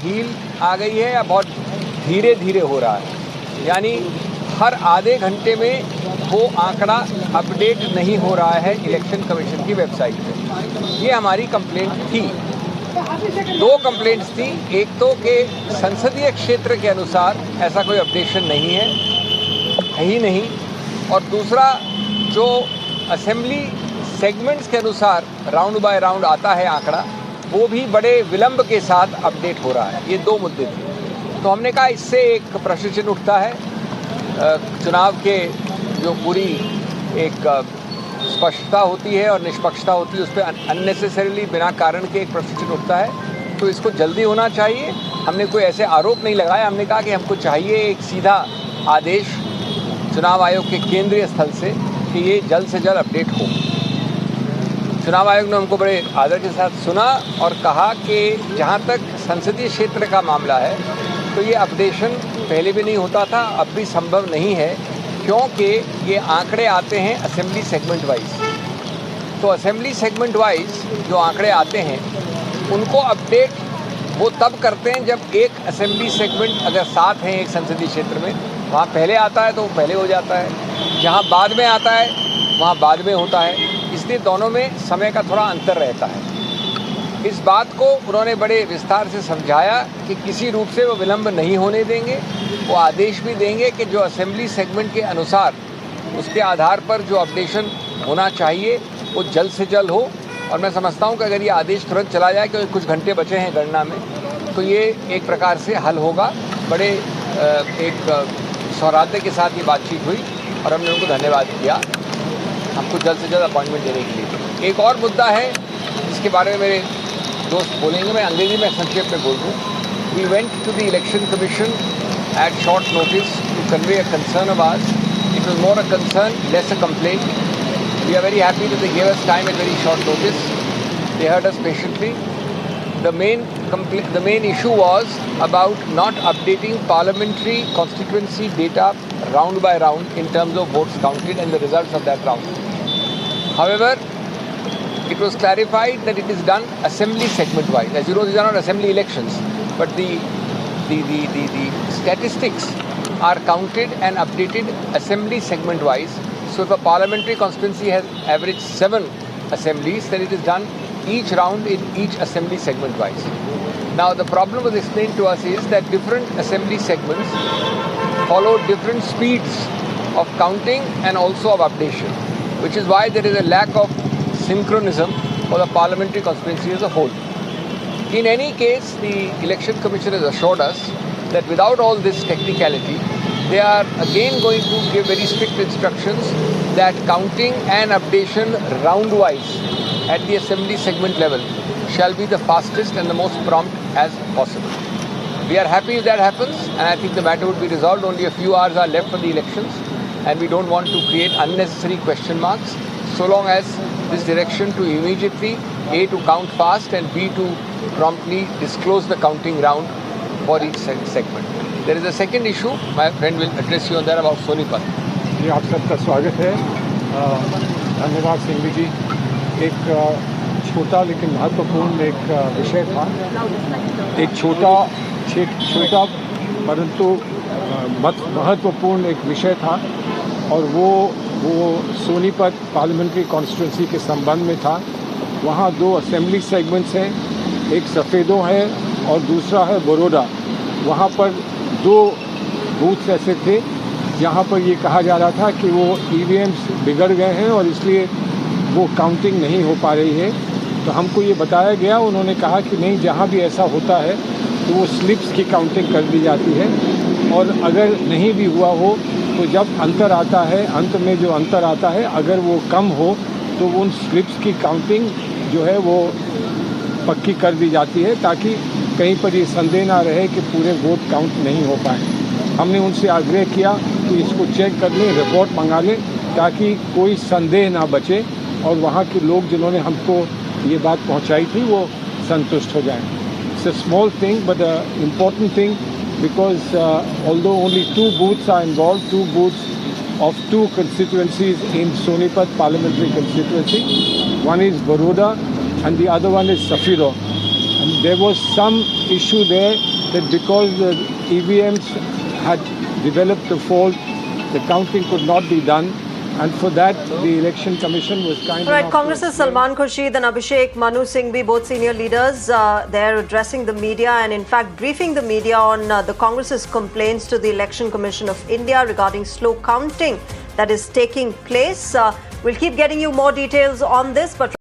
ढील आ गई है या बहुत धीरे धीरे हो रहा है, यानी हर आधे घंटे में वो आंकड़ा अपडेट नहीं हो रहा है इलेक्शन कमीशन की वेबसाइट पे। ये हमारी कंप्लेंट थी। 2 कंप्लेंट्स थी, एक तो कि संसदीय क्षेत्र के अनुसार ऐसा कोई अपडेशन नहीं है ही नहीं, और दूसरा जो असेंबली सेगमेंट्स के अनुसार राउंड बाय राउंड आता है आंकड़ा, वो भी बड़े विलंब के साथ अपडेट हो रहा है। ये 2 मुद्दे थे। तो हमने कहा इससे एक प्रश्न चिन्ह उठता है, चुनाव के जो पूरी एक स्पष्टता होती है और निष्पक्षता होती है, उस पर अननेसेसरीली बिना कारण के एक प्रश्न चिन्ह उठता है। तो इसको जल्दी होना चाहिए। हमने कोई ऐसे आरोप नहीं लगाया, हमने कहा कि हमको चाहिए एक सीधा आदेश चुनाव आयोग के केंद्रीय स्थल से कि ये जल्द से जल्द अपडेट हो। चुनाव आयोग ने हमको बड़े आदर के साथ सुना और कहा कि जहाँ तक संसदीय क्षेत्र का मामला है तो ये अपडेशन पहले भी नहीं होता था, अब भी संभव नहीं है, क्योंकि ये आंकड़े आते हैं असेंबली सेगमेंट वाइज। तो असेंबली सेगमेंट वाइज जो आंकड़े आते हैं उनको अपडेट वो तब करते हैं जब एक असेंबली सेगमेंट अगर साथ हैं एक संसदीय क्षेत्र में, वहाँ पहले आता है तो वो पहले हो जाता है, जहाँ बाद में आता है वहाँ बाद में होता है, इसलिए दोनों में समय का थोड़ा अंतर रहता है। इस बात को उन्होंने बड़े विस्तार से समझाया कि किसी रूप से वो विलंब नहीं होने देंगे। वो आदेश भी देंगे कि जो असेंबली सेगमेंट के अनुसार उसके आधार पर जो अपडेशन होना चाहिए वो जल्द से जल्द हो। और मैं समझता हूँ कि अगर ये आदेश तुरंत चला जाए, क्योंकि कुछ घंटे बचे हैं गणना में, तो ये एक प्रकार से हल होगा। बड़े एक सौहार्द के साथ ये बातचीत हुई और हमने उनको धन्यवाद किया हमको जल्द से जल्द अपॉइंटमेंट देने के लिए। एक और मुद्दा है जिसके बारे में मेरे दोस्त बोलेंगे, मैं अंग्रेजी में संक्षेप में बोल दूँ। We went to the election commission at short notice to convey a concern of ours. It was more a concern, less a complaint. We are very happy that they gave us time at very short notice. They heard us patiently. The main issue was about not updating parliamentary constituency data round by round in terms of votes counted and the results of that round. However, it was clarified that it is done assembly segment wise. As you know, these are not assembly elections, but the statistics are counted and updated assembly segment wise. So if a parliamentary constituency has averaged 7 assemblies, then it is done each round in each assembly segment wise. Now the problem was explained to us is that different assembly segments follow different speeds of counting and also of updation, which is why there is a lack of synchronism for the parliamentary constituency as a whole. In any case, the Election Commission has assured us that without all this technicality, they are again going to give very strict instructions that counting and updation round-wise at the assembly segment level shall be the fastest and the most prompt as possible. We are happy if that happens, and I think the matter would be resolved. Only a few hours are left for the elections, and we don't want to create unnecessary question marks, so long as this direction to immediately A, to count fast, and B, to promptly disclose the counting round for each segment. There is a second issue, my friend will address you on that, about Sonipat. जी, आप सबका स्वागत है। धन्यवाद सिंघवी जी। एक छोटा लेकिन महत्वपूर्ण एक विषय था, एक छोटा परंतु महत्वपूर्ण एक विषय था, और वो सोनीपत पार्लियामेंट्री कॉन्स्टिट्यूंसी के संबंध में था। वहाँ 2 असेंबली सेगमेंट्स हैं, एक सफ़ेदों है और दूसरा है बड़ौदा। वहाँ पर 2 बूथ्स ऐसे थे जहाँ पर ये कहा जा रहा था कि वो EVMs बिगड़ गए हैं और इसलिए वो काउंटिंग नहीं हो पा रही है। तो हमको ये बताया गया, उन्होंने कहा कि नहीं, जहाँ भी ऐसा होता है तो वो स्लिप्स की काउंटिंग कर दी जाती है, और अगर नहीं भी हुआ हो तो जब अंतर आता है, अंत में जो अंतर आता है, अगर वो कम हो तो उन स्लिप्स की काउंटिंग जो है वो पक्की कर दी जाती है, ताकि कहीं पर ये संदेह ना रहे कि पूरे वोट काउंट नहीं हो पाए। हमने उनसे आग्रह किया कि इसको चेक कर लें, रिपोर्ट मंगा लें, ताकि कोई संदेह ना बचे और वहाँ के लोग जिन्होंने हमको ये बात पहुँचाई थी वो संतुष्ट हो जाएं। It's a small thing but an important thing, because although only 2 booths are involved, 2 booths of 2 constituencies in Sonipat parliamentary constituency, one is Baroda and the other one is Safiro. And there was some issue there that because the EVMs had developed a fault, the counting could not be done, and for that the Election Commission was kind Right, enough Congress's Salman Khurshid and Abhishek Manu Singhvi, both senior leaders, they're addressing the media and in fact briefing the media on the Congress's complaints to the Election Commission of India regarding slow counting that is taking place. We'll keep getting you more details on this, but